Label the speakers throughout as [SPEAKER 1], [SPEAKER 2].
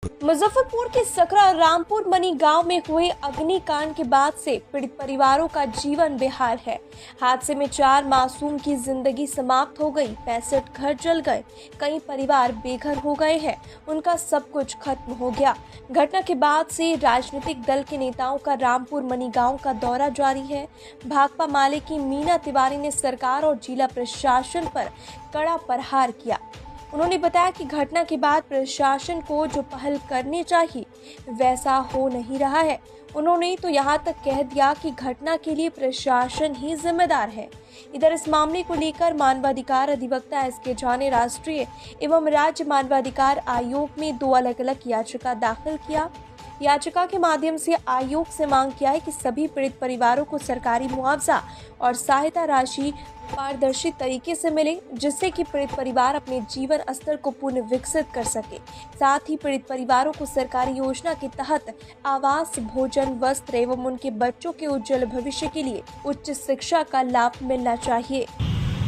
[SPEAKER 1] मुजफ्फरपुर के सकरा रामपुर मनी गांव में हुए अग्निकांड के बाद से पीड़ित परिवारों का जीवन बेहाल है। हादसे में 4 मासूम की जिंदगी समाप्त हो गई, 65 घर जल गए, कई परिवार बेघर हो गए हैं, उनका सब कुछ खत्म हो गया। घटना के बाद से राजनीतिक दल के नेताओं का रामपुर मनी गांव का दौरा जारी है। भाकपा माले की मीना तिवारी ने सरकार और जिला प्रशासन पर कड़ा प्रहार किया। उन्होंने बताया कि घटना के बाद प्रशासन को जो पहल करनी चाहिए वैसा हो नहीं रहा है। उन्होंने तो यहाँ तक कह दिया कि घटना के लिए प्रशासन ही जिम्मेदार है। इधर इस मामले को लेकर मानवाधिकार अधिवक्ता एसके झा ने राष्ट्रीय एवं राज्य मानवाधिकार आयोग में 2 अलग-अलग याचिका दाखिल किया। याचिका के माध्यम से आयोग से मांग किया है कि सभी पीड़ित परिवारों को सरकारी मुआवजा और सहायता राशि पारदर्शी तरीके से मिले, जिससे कि पीड़ित परिवार अपने जीवन स्तर को पुनः विकसित कर सके। साथ ही पीड़ित परिवारों को सरकारी योजना के तहत आवास, भोजन, वस्त्र एवं उनके बच्चों के उज्जवल भविष्य के लिए उच्च शिक्षा का लाभ मिलना चाहिए।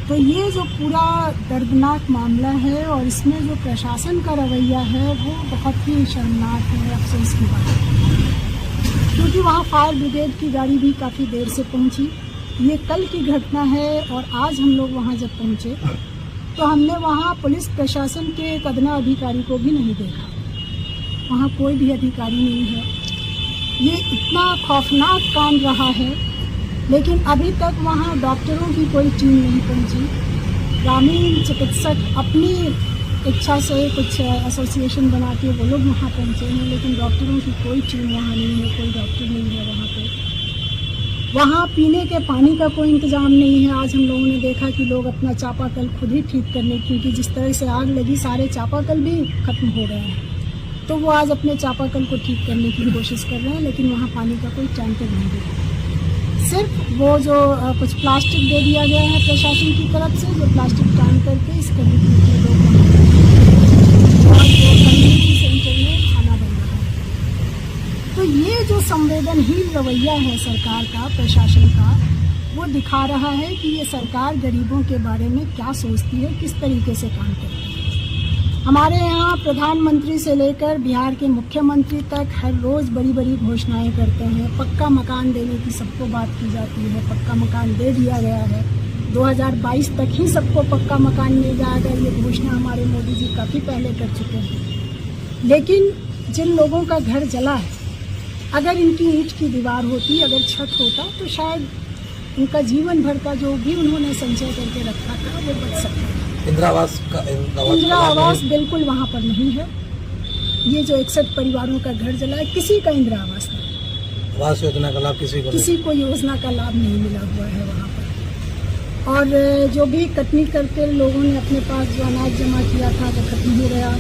[SPEAKER 2] तो ये जो पूरा दर्दनाक मामला है और इसमें जो प्रशासन का रवैया है वो बहुत ही शर्मनाक है, अफसोस की बात है। क्योंकि वहाँ फायर ब्रिगेड की गाड़ी भी काफ़ी देर से पहुँची। ये कल की घटना है और आज हम लोग वहाँ जब पहुँचे तो हमने वहाँ पुलिस प्रशासन के एक अदना अधिकारी को भी नहीं देखा। वहाँ कोई भी अधिकारी नहीं है। ये इतना खौफनाक कांड रहा है, लेकिन अभी तक वहाँ डॉक्टरों की कोई टीम नहीं पहुँची। ग्रामीण चिकित्सक अपनी इच्छा से कुछ एसोसिएशन बना के वो लोग वहाँ पहुँचे हैं, लेकिन डॉक्टरों की कोई टीम वहाँ नहीं है, कोई डॉक्टर नहीं है वहाँ पे। वहाँ पीने के पानी का कोई इंतज़ाम नहीं है। आज हम लोगों ने देखा कि लोग अपना चापाकल खुद ही ठीक करने, क्योंकि जिस तरह से आग लगी सारे चापाकल भी ख़त्म हो गए हैं, तो वो आज अपने चापाकल को ठीक करने की कोशिश कर रहे हैं, लेकिन वहाँ पानी का कोई टैंकर नहीं है। सिर्फ वो जो कुछ प्लास्टिक दे दिया गया है प्रशासन की तरफ से, जो प्लास्टिक टांग करके इस कम्युनिटी के लोग और जो कम्युनिटी सेंटर में खाना बन रहा है। तो ये जो संवेदनहीन रवैया है सरकार का, प्रशासन का, वो दिखा रहा है कि ये सरकार गरीबों के बारे में क्या सोचती है, किस तरीके से काम करती है। हमारे यहाँ प्रधानमंत्री से लेकर बिहार के मुख्यमंत्री तक हर रोज़ बड़ी बड़ी घोषणाएं करते हैं। पक्का मकान देने की सबको बात की जाती है, पक्का मकान दे दिया गया है। 2022 तक ही सबको पक्का मकान मिल जाएगा, ये घोषणा हमारे मोदी जी काफ़ी पहले कर चुके हैं। लेकिन जिन लोगों का घर जला है, अगर इनकी ईंट की दीवार होती, अगर छत होता, तो शायद उनका जीवन भर का जो भी उन्होंने संचय करके रखा था वो बच सकता है।
[SPEAKER 3] इंदिरा
[SPEAKER 2] आवास बिल्कुल वहाँ पर नहीं है। ये जो 61 परिवारों का घर जला है, किसी का इंदिरा आवास नहीं।
[SPEAKER 3] आवास योजना का लाभ किसी
[SPEAKER 2] को योजना का लाभ नहीं मिला हुआ है वहाँ पर। और जो भी कटनी करके लोगों ने अपने पास जो अनाज जमा किया था वो खत्म हो गया।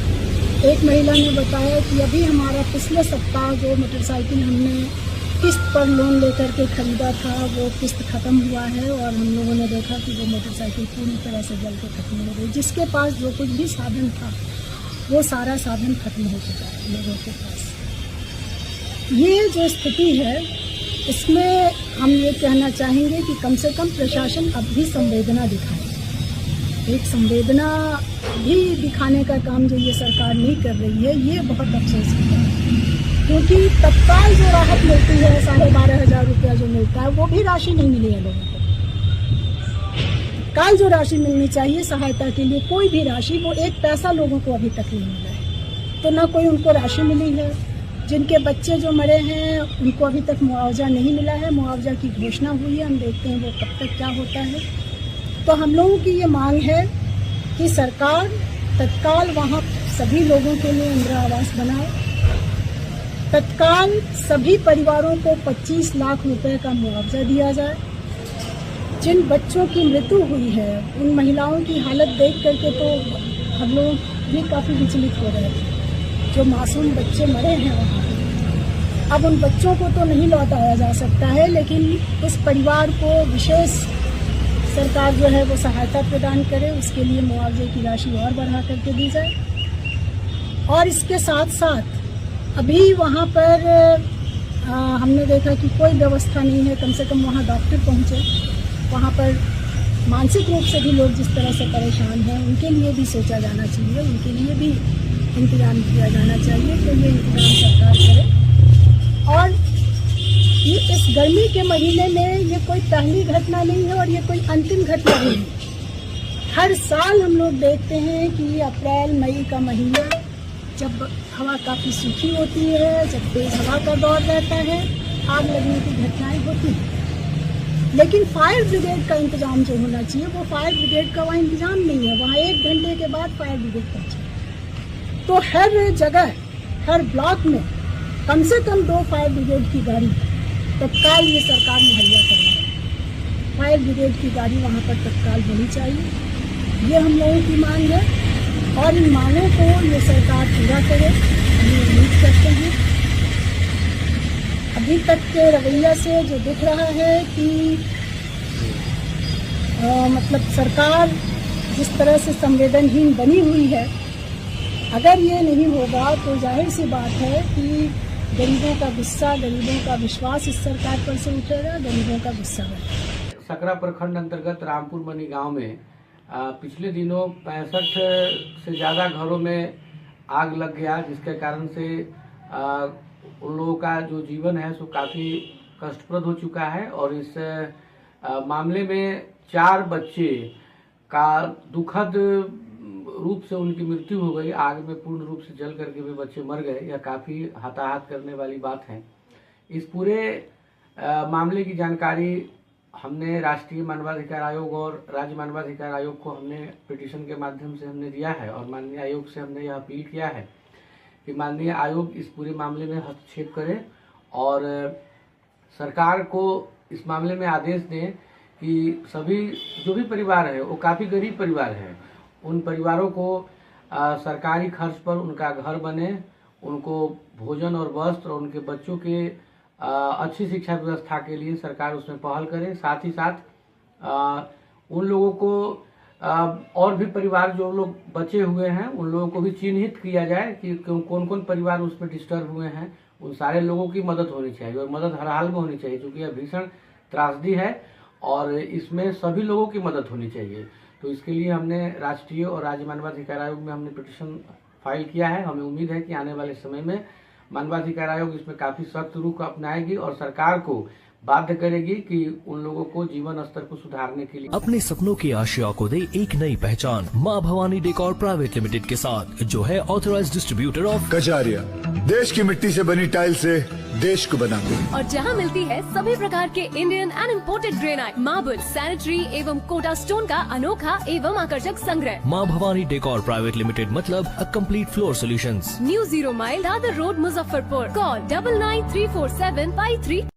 [SPEAKER 2] एक महिला ने बताया कि अभी हमारा पिछले सप्ताह जो मोटरसाइकिल हमने किस्त पर लोन लेकर के ख़रीदा था वो किस्त ख़त्म हुआ है, और हम लोगों ने देखा कि वो मोटरसाइकिल पूरी तरह से जल के खत्म हो गई। जिसके पास जो कुछ भी साधन था वो सारा साधन खत्म हो चुका है लोगों के पास। ये जो स्थिति है इसमें हम ये कहना चाहेंगे कि कम से कम प्रशासन अब भी संवेदना दिखाए। एक संवेदना भी दिखाने का काम जो ये सरकार नहीं कर रही है, ये बहुत अफसोस की बात है। क्योंकि तत्काल जो राहत मिलती है 12,500 रुपया जो मिलता है, वो भी राशि नहीं मिली है लोगों को। तत्काल जो राशि मिलनी चाहिए सहायता के लिए, कोई भी राशि, वो 1 पैसा लोगों को अभी तक नहीं मिला है। तो ना कोई उनको राशि मिली है। जिनके बच्चे जो मरे हैं उनको अभी तक मुआवजा नहीं मिला है। मुआवजा की घोषणा हुई है, हम देखते हैं वो कब तक क्या होता है। तो हम लोगों की ये मांग है कि सरकार तत्काल वहाँ सभी लोगों के लिए इंदिरा आवास बनाए। तत्काल सभी परिवारों को 25 लाख रुपए का मुआवजा दिया जाए। जिन बच्चों की मृत्यु हुई है, उन महिलाओं की हालत देख करके तो हम लोग भी काफ़ी विचलित हो रहे थे। जो मासूम बच्चे मरे हैं वहाँ, अब उन बच्चों को तो नहीं लौटाया जा सकता है, लेकिन इस परिवार को विशेष सरकार जो है वो सहायता प्रदान करे, उसके लिए मुआवजे की राशि और बढ़ा करके दी जाए। और इसके साथ साथ अभी वहाँ पर हमने देखा कि कोई व्यवस्था नहीं है। कम से कम वहाँ डॉक्टर पहुँचे। वहाँ पर मानसिक रूप से भी लोग जिस तरह से परेशान हैं, उनके लिए भी सोचा जाना चाहिए, उनके लिए भी इंतजाम किया जाना चाहिए, तो ये इंतजाम सरकार करे। और ये इस गर्मी के महीने में ये कोई पहली घटना नहीं है और ये कोई अंतिम घटना नहीं है। हर साल हम लोग देखते हैं कि अप्रैल मई का महीना जब हवा काफ़ी सूखी होती है, जब तेज हवा का दौर रहता है, आग लगने की घटनाएं होती हैं। लेकिन फायर ब्रिगेड का इंतजाम जो होना चाहिए वो फायर ब्रिगेड का वहाँ इंतजाम नहीं है। वहाँ 1 घंटे के बाद फायर ब्रिगेड पहुँचे। तो हर जगह, हर ब्लॉक में कम से कम 2 फायर ब्रिगेड की गाड़ी तत्काल ये सरकार मुहैया करवाए। फायर ब्रिगेड की गाड़ी वहाँ पर तत्काल होनी चाहिए, ये हम लोगों की मांग है और इन मांगों को ये सरकार पूरा करे, हम उम्मीद करते हैं। अभी तक के रवैया से जो दिख रहा है कि मतलब सरकार जिस तरह से संवेदनहीन बनी हुई है, अगर ये नहीं होगा तो जाहिर सी बात है कि गरीबों का गुस्सा, गरीबों का विश्वास इस सरकार पर से उठेगा, गरीबों का गुस्सा बढ़ेगा।
[SPEAKER 3] सकरा प्रखंड अंतर्गत रामपुर मनी गांव में पिछले दिनों 65 से ज़्यादा घरों में आग लग गया, जिसके कारण से उन लोगों का जो जीवन है सो काफ़ी कष्टप्रद हो चुका है। और इस मामले में 4 बच्चे का दुखद रूप से उनकी मृत्यु हो गई। आग में पूर्ण रूप से जल करके भी बच्चे मर गए। यह काफ़ी हताहत करने वाली बात है। इस पूरे मामले की जानकारी हमने राष्ट्रीय मानवाधिकार आयोग और राज्य मानवाधिकार आयोग को हमने पिटीशन के माध्यम से हमने दिया है और माननीय आयोग से हमने यह अपील किया है कि माननीय आयोग इस पूरे मामले में हस्तक्षेप करे और सरकार को इस मामले में आदेश दें कि सभी जो भी परिवार है वो काफ़ी गरीब परिवार है, उन परिवारों को सरकारी खर्च पर उनका घर बने, उनको भोजन और वस्त्र और उनके बच्चों के अच्छी शिक्षा व्यवस्था के लिए सरकार उसमें पहल करे। साथ ही साथ उन लोगों को और भी परिवार जो लोग बचे हुए हैं उन लोगों को भी चिन्हित किया जाए कि कौन कौन परिवार उसमें डिस्टर्ब हुए हैं। उन सारे लोगों की मदद होनी चाहिए और मदद हर हाल में होनी चाहिए, क्योंकि यह भीषण त्रासदी है और इसमें सभी लोगों की मदद होनी चाहिए। तो इसके लिए हमने राष्ट्रीय और राज्य मानवाधिकार आयोग में हमने पिटीशन फाइल किया है। हमें उम्मीद है कि आने वाले समय में मानवाधिकार आयोग इसमें काफ़ी सख्त रुख अपनाएगी और सरकार को बाध्य करेगी कि उन लोगों को जीवन स्तर को सुधारने के लिए
[SPEAKER 4] अपने सपनों की आशिया को दे एक नई पहचान माँ भवानी डेकोर प्राइवेट लिमिटेड के साथ, जो है ऑथराइज्ड डिस्ट्रीब्यूटर ऑफ
[SPEAKER 5] कजारिया। देश की मिट्टी से बनी टाइल से देश को बनाते हैं
[SPEAKER 6] और जहां मिलती है सभी प्रकार के Indian and imported granite, marble, sanitary एवं कोटा स्टोन का अनोखा एवं आकर्षक संग्रह।
[SPEAKER 4] माँ भवानी डेकोर प्राइवेट लिमिटेड मतलब a complete floor solutions.
[SPEAKER 6] New 0 mile Dadar road, Muzaffarpur. Call 99347535